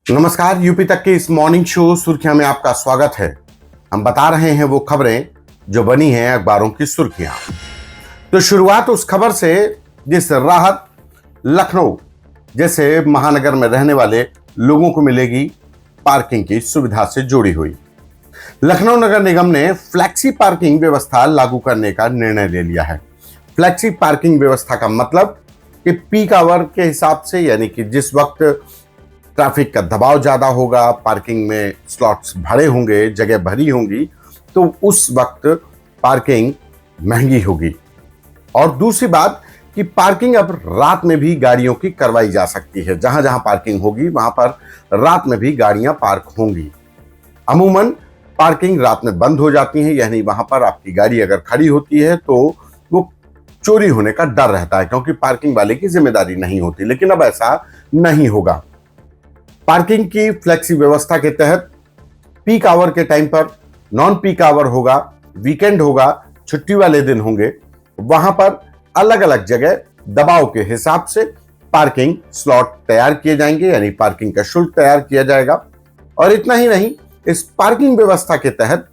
नमस्कार। यूपी तक के इस मॉर्निंग शो सुर्खियां में आपका स्वागत है। हम बता रहे हैं वो खबरें जो बनी हैं अखबारों की सुर्खियां। तो शुरुआत उस खबर से जिस राहत लखनऊ जैसे महानगर में रहने वाले लोगों को मिलेगी पार्किंग की सुविधा से जुड़ी हुई। लखनऊ नगर निगम ने फ्लैक्सी पार्किंग व्यवस्था लागू करने का निर्णय ले लिया है। फ्लैक्सी पार्किंग व्यवस्था का मतलब कि पीक आवर के हिसाब से, यानी कि जिस वक्त ट्रैफिक का दबाव ज्यादा होगा, पार्किंग में स्लॉट्स भरे होंगे, जगह भरी होंगी, तो उस वक्त पार्किंग महंगी होगी। और दूसरी बात कि पार्किंग अब रात में भी गाड़ियों की करवाई जा सकती है। जहां जहां पार्किंग होगी वहां पर रात में भी गाड़ियां पार्क होंगी। अमूमन पार्किंग रात में बंद हो जाती है, यानी वहां पर आपकी गाड़ी अगर खड़ी होती है तो वो चोरी होने का डर रहता है, क्योंकि पार्किंग वाले की जिम्मेदारी नहीं होती। लेकिन अब ऐसा नहीं होगा। पार्किंग की फ्लेक्सी व्यवस्था के तहत पीक आवर के टाइम पर, नॉन पीक आवर होगा, वीकेंड होगा, छुट्टी वाले दिन होंगे, वहां पर अलग अलग जगह दबाव के हिसाब से पार्किंग स्लॉट तैयार किए जाएंगे, यानी पार्किंग का शुल्क तैयार किया जाएगा। और इतना ही नहीं, इस पार्किंग व्यवस्था के तहत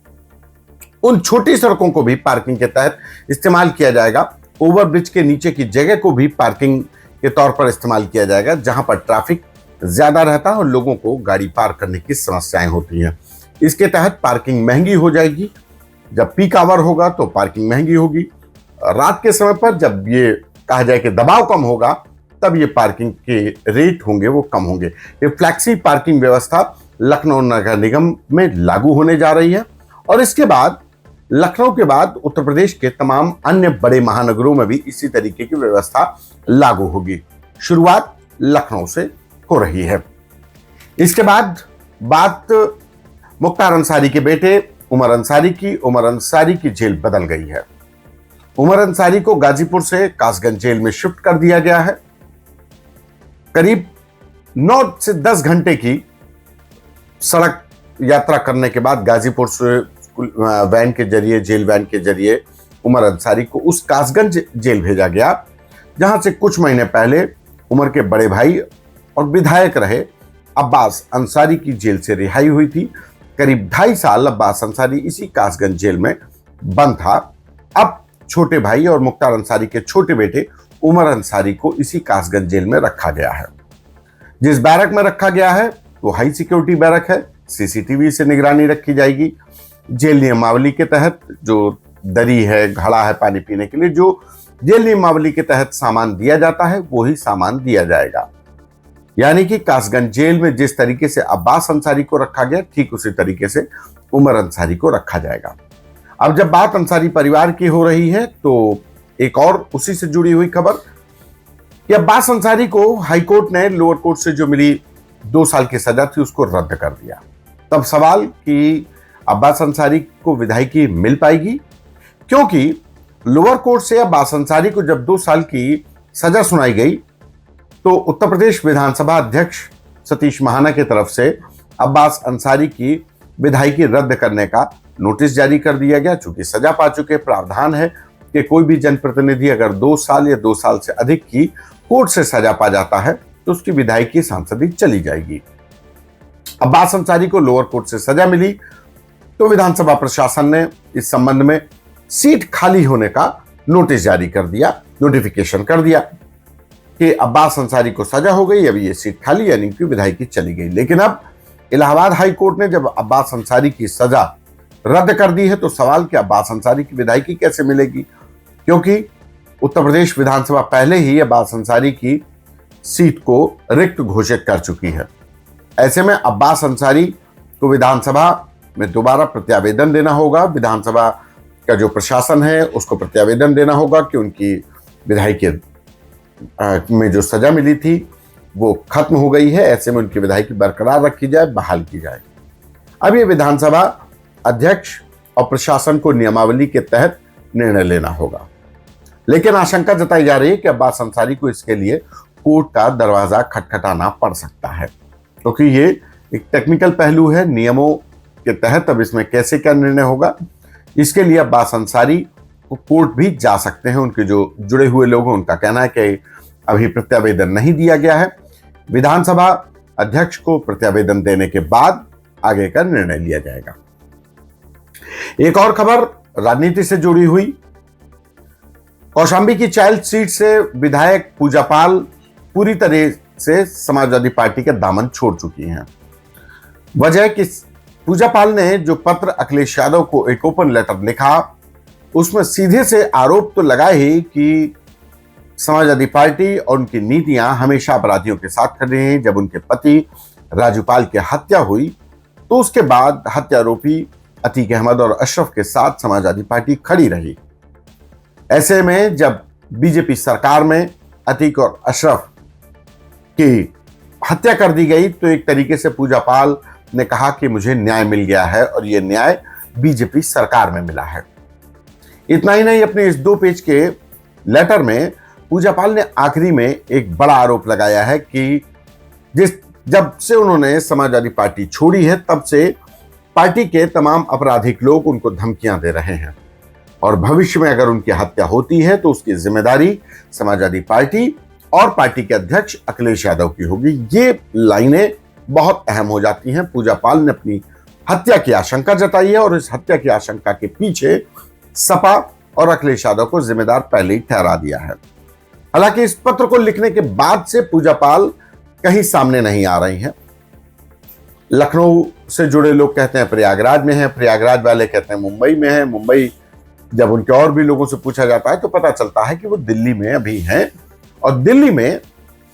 उन छोटी सड़कों को भी पार्किंग के तहत इस्तेमाल किया जाएगा। ओवरब्रिज के नीचे की जगह को भी पार्किंग के तौर पर इस्तेमाल किया जाएगा, जहां पर ट्रैफिक ज्यादा रहता है और लोगों को गाड़ी पार्क करने की समस्याएं होती हैं। इसके तहत पार्किंग महंगी हो जाएगी। जब पीक आवर होगा तो पार्किंग महंगी होगी। रात के समय पर जब ये कहा जाए कि दबाव कम होगा, तब ये पार्किंग के रेट होंगे वो कम होंगे। ये फ्लैक्सी पार्किंग व्यवस्था लखनऊ नगर निगम में लागू होने जा रही है। और इसके बाद लखनऊ के बाद उत्तर प्रदेश के तमाम अन्य बड़े महानगरों में भी इसी तरीके की व्यवस्था लागू होगी। शुरुआत लखनऊ से हो रही है। इसके बाद बात मुख्तार अंसारी के बेटे उमर अंसारी की। उमर अंसारी की जेल बदल गई है। उमर अंसारी को गाजीपुर से कासगंज जेल में शिफ्ट कर दिया गया है। करीब 9 से 10 घंटे की सड़क यात्रा करने के बाद गाजीपुर से वैन के जरिए, जेल वैन के जरिए उमर अंसारी को उस कासगंज जेल भेजा गया, जहां से कुछ महीने पहले उमर के बड़े भाई और विधायक रहे अब्बास अंसारी की जेल से रिहाई हुई थी। करीब 2.5 साल अब्बास अंसारी इसी कासगंज जेल में बंद था। अब छोटे भाई और मुख्तार अंसारी के छोटे बेटे उमर अंसारी को इसी कासगंज जेल में रखा गया है। जिस बैरक में रखा गया है वो हाई सिक्योरिटी बैरक है। सीसीटीवी से निगरानी रखी जाएगी। जेल नियमावली के तहत जो दरी है, घड़ा है पानी पीने के लिए, जो जेल नियमावली के तहत सामान दिया जाता है वो ही सामान दिया जाएगा। यानी कि कासगंज जेल में जिस तरीके से अब्बास अंसारी को रखा गया, ठीक उसी तरीके से उमर अंसारी को रखा जाएगा। अब जब बात अंसारी परिवार की हो रही है तो एक और उसी से जुड़ी हुई खबर कि अब्बास अंसारी को हाईकोर्ट ने लोअर कोर्ट से जो मिली 2 साल की सजा थी उसको रद्द कर दिया। तब सवाल कि अब्बास अंसारी को विधायकी मिल पाएगी, क्योंकि लोअर कोर्ट से अब्बास अंसारी को जब 2 साल की सजा सुनाई गई तो उत्तर प्रदेश विधानसभा अध्यक्ष सतीश महाना की तरफ से अब्बास अंसारी की विधायकी रद्द करने का नोटिस जारी कर दिया गया। चूंकि सजा पा चुके, प्रावधान है कि कोई भी जनप्रतिनिधि अगर 2 साल या 2 साल से अधिक की कोर्ट से सजा पा जाता है तो उसकी विधायकी सांसदी चली जाएगी। अब्बास अंसारी को लोअर कोर्ट से सजा मिली तो विधानसभा प्रशासन ने इस संबंध में सीट खाली होने का नोटिस जारी कर दिया, नोटिफिकेशन कर दिया कि अब्बास अंसारी को सजा हो गई, अब ये सीट खाली, यानी कि विधायकी चली गई। लेकिन अब इलाहाबाद हाई कोर्ट ने जब अब्बास अंसारी की सजा रद्द कर दी है तो सवाल कि अब्बास अंसारी की विधायकी कैसे मिलेगी, क्योंकि उत्तर प्रदेश विधानसभा पहले ही अब्बास अंसारी की सीट को रिक्त घोषित कर चुकी है। ऐसे में अब्बास अंसारी को विधानसभा में दोबारा प्रत्यावेदन देना होगा। विधानसभा का जो प्रशासन है उसको प्रत्यावेदन देना होगा कि उनकी विधायकी में जो सजा मिली थी वो खत्म हो गई है। ऐसे में उनकी विधायकी बरकरार रखी जाए, बहाल की जाए। अब ये विधानसभा अध्यक्ष और प्रशासन को नियमावली के तहत निर्णय लेना होगा। लेकिन आशंका जताई जा रही है कि अब्बास अंसारी को इसके लिए कोर्ट का दरवाजा खटखटाना पड़ सकता है, क्योंकि ये एक टेक्निकल पहलू है। नियमों के तहत अब इसमें कैसे क्या निर्णय होगा, इसके लिए अब्बास अंसारी को कोर्ट भी जा सकते हैं। उनके जो जुड़े हुए लोग हैं उनका कहना है कि अभी प्रत्यावेदन नहीं दिया गया है। विधानसभा अध्यक्ष को प्रत्यावेदन देने के बाद आगे का निर्णय लिया जाएगा। एक और खबर राजनीति से जुड़ी हुई। कौशाम्बी की चाइल्ड सीट से विधायक पूजा पाल पूरी तरह से समाजवादी पार्टी के दामन छोड़ चुकी हैं। वजह कि पूजा पाल ने जो पत्र अखिलेश यादव को एक ओपन लेटर लिखा, उसमें सीधे से आरोप तो लगाए ही कि समाजवादी पार्टी और उनकी नीतियां हमेशा अपराधियों के साथ खड़ी रही। जब उनके पति राजूपाल की हत्या हुई तो उसके बाद हत्यारोपी अतीक अहमद और अशरफ के साथ समाजवादी पार्टी खड़ी रही। ऐसे में जब बीजेपी सरकार में अतीक और अशरफ की हत्या कर दी गई तो एक तरीके से पूजा पाल ने कहा कि मुझे न्याय मिल गया है और यह न्याय बीजेपी सरकार में मिला है। इतना ही नहीं, अपने इस 2 पेज के लेटर में पूजा पाल ने आखिरी में एक बड़ा आरोप लगाया है कि जब से उन्होंने समाजवादी पार्टी छोड़ी है तब से पार्टी के तमाम आपराधिक लोग उनको धमकियां दे रहे हैं और भविष्य में अगर उनकी हत्या होती है तो उसकी जिम्मेदारी समाजवादी पार्टी और पार्टी के अध्यक्ष अखिलेश यादव की होगी। ये लाइनें बहुत अहम हो जाती हैं। पूजा पाल ने अपनी हत्या की आशंका जताई है और इस हत्या की आशंका के पीछे सपा और अखिलेश यादव को जिम्मेदार पहले ही ठहरा दिया है। हालांकि इस पत्र को लिखने के बाद से पूजा पाल कहीं सामने नहीं आ रही हैं। लखनऊ से जुड़े लोग कहते हैं प्रयागराज में है, प्रयागराज वाले कहते हैं मुंबई में है, मुंबई जब उनके और भी लोगों से पूछा जाता है तो पता चलता है कि वो दिल्ली में अभी हैं और दिल्ली में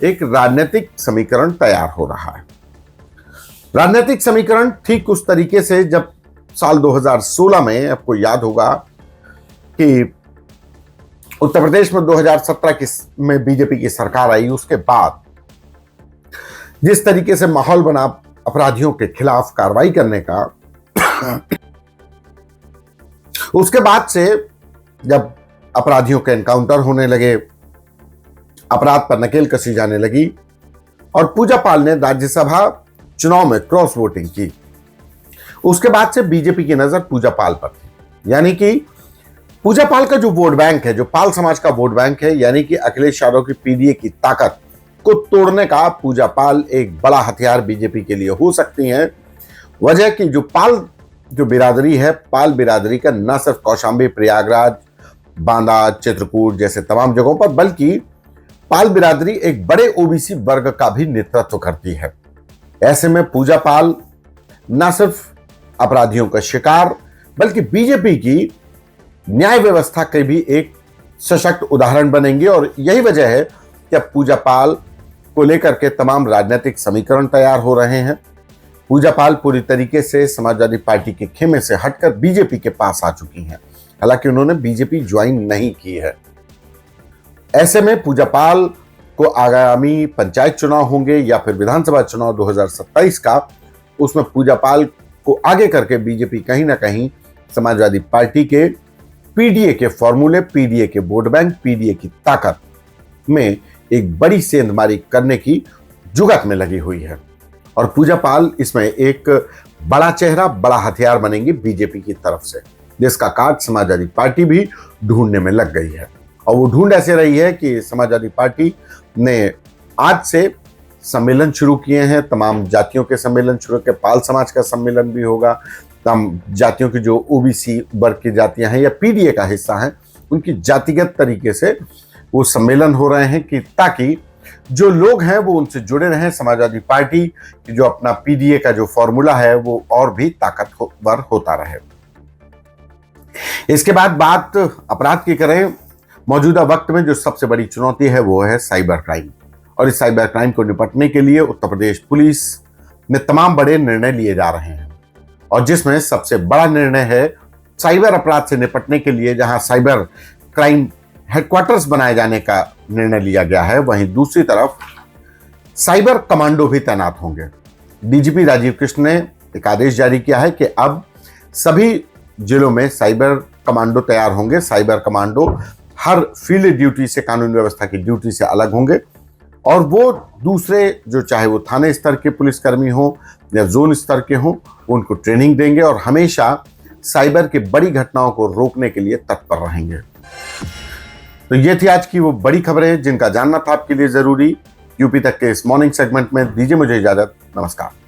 एक राजनीतिक समीकरण तैयार हो रहा है। राजनीतिक समीकरण ठीक उस तरीके से जब साल 2016 में, आपको याद होगा कि उत्तर प्रदेश में 2017 में बीजेपी की सरकार आई, उसके बाद जिस तरीके से माहौल बना अपराधियों के खिलाफ कार्रवाई करने का, उसके बाद से जब अपराधियों के एनकाउंटर होने लगे, अपराध पर नकेल कसी जाने लगी और पूजा पाल ने राज्यसभा चुनाव में क्रॉस वोटिंग की, उसके बाद से बीजेपी की नजर पूजा पाल पर थी। यानी कि पूजा पाल का जो वोट बैंक है, जो पाल समाज का वोट बैंक है, यानी कि अखिलेश यादव की पीडीए की ताकत को तोड़ने का पूजा पाल एक बड़ा हथियार बीजेपी के लिए हो सकती है। वजह कि जो बिरादरी है, पाल बिरादरी का न सिर्फ कौशाम्बी, प्रयागराज, बांदा, चित्रकूट जैसे तमाम जगहों पर, बल्कि पाल बिरादरी एक बड़े ओबीसी वर्ग का भी नेतृत्व करती है। ऐसे में पूजा पाल न सिर्फ अपराधियों का शिकार बल्कि बीजेपी की न्याय व्यवस्था के भी एक सशक्त उदाहरण बनेंगे और यही वजह है कि अब पूजा पाल को लेकर के तमाम राजनीतिक समीकरण तैयार हो रहे हैं। पूजा पाल पूरी तरीके से समाजवादी पार्टी के खेमे से हटकर बीजेपी के पास आ चुकी हैं। हालांकि उन्होंने बीजेपी ज्वाइन नहीं की है। ऐसे में पूजा पाल को आगामी पंचायत चुनाव होंगे या फिर विधानसभा चुनाव 2027 का, उसमें पूजा पाल को आगे करके बीजेपी कहीं ना कहीं समाजवादी पार्टी के पीडीए के फॉर्मूले, पीडीए के वोट बैंक, पीडीए की ताकत में एक बड़ी सेंधमारी करने की जुगत में लगी हुई है और पूजा पाल इसमें एक बड़ा चेहरा, बड़ा हथियार बनेंगी बीजेपी की तरफ से, जिसका कार्ड समाजवादी पार्टी भी ढूंढने में लग गई है। और वो ढूंढ ऐसे रही है कि समाजवादी पार्टी ने आज से सम्मेलन शुरू किए हैं, तमाम जातियों के सम्मेलन शुरू के, पाल समाज का सम्मेलन भी होगा, तमाम जातियों की जो ओबीसी वर्ग की जातियां हैं या पीडीए का हिस्सा हैं, उनकी जातिगत तरीके से वो सम्मेलन हो रहे हैं कि ताकि जो लोग हैं वो उनसे जुड़े रहें। समाजवादी पार्टी की जो अपना पीडीए का जो फॉर्मूला है वो और भी ताकतवर होता रहे। इसके बाद बात अपराध की करें। मौजूदा वक्त में जो सबसे बड़ी चुनौती है वो है साइबर क्राइम और इस साइबर क्राइम को निपटने के लिए उत्तर प्रदेश पुलिस में तमाम बड़े निर्णय लिए जा रहे हैं और जिसमें सबसे बड़ा निर्णय है साइबर अपराध से निपटने के लिए, जहां साइबर क्राइम हेडक्वार्टर्स बनाए जाने का निर्णय लिया गया है, वहीं दूसरी तरफ साइबर कमांडो भी तैनात होंगे। डीजीपी राजीव कृष्ण ने एक आदेश जारी किया है कि अब सभी जिलों में साइबर कमांडो तैयार होंगे। साइबर कमांडो हर फील्ड ड्यूटी से, कानून व्यवस्था की ड्यूटी से अलग होंगे और वो दूसरे जो चाहे वो थाने स्तर के पुलिसकर्मी हो या जोन स्तर के हों, उनको ट्रेनिंग देंगे और हमेशा साइबर की बड़ी घटनाओं को रोकने के लिए तत्पर रहेंगे। तो ये थी आज की वो बड़ी खबरें जिनका जानना था आपके लिए जरूरी। यूपी तक के इस मॉर्निंग सेगमेंट में दीजिए मुझे इजाजत। नमस्कार।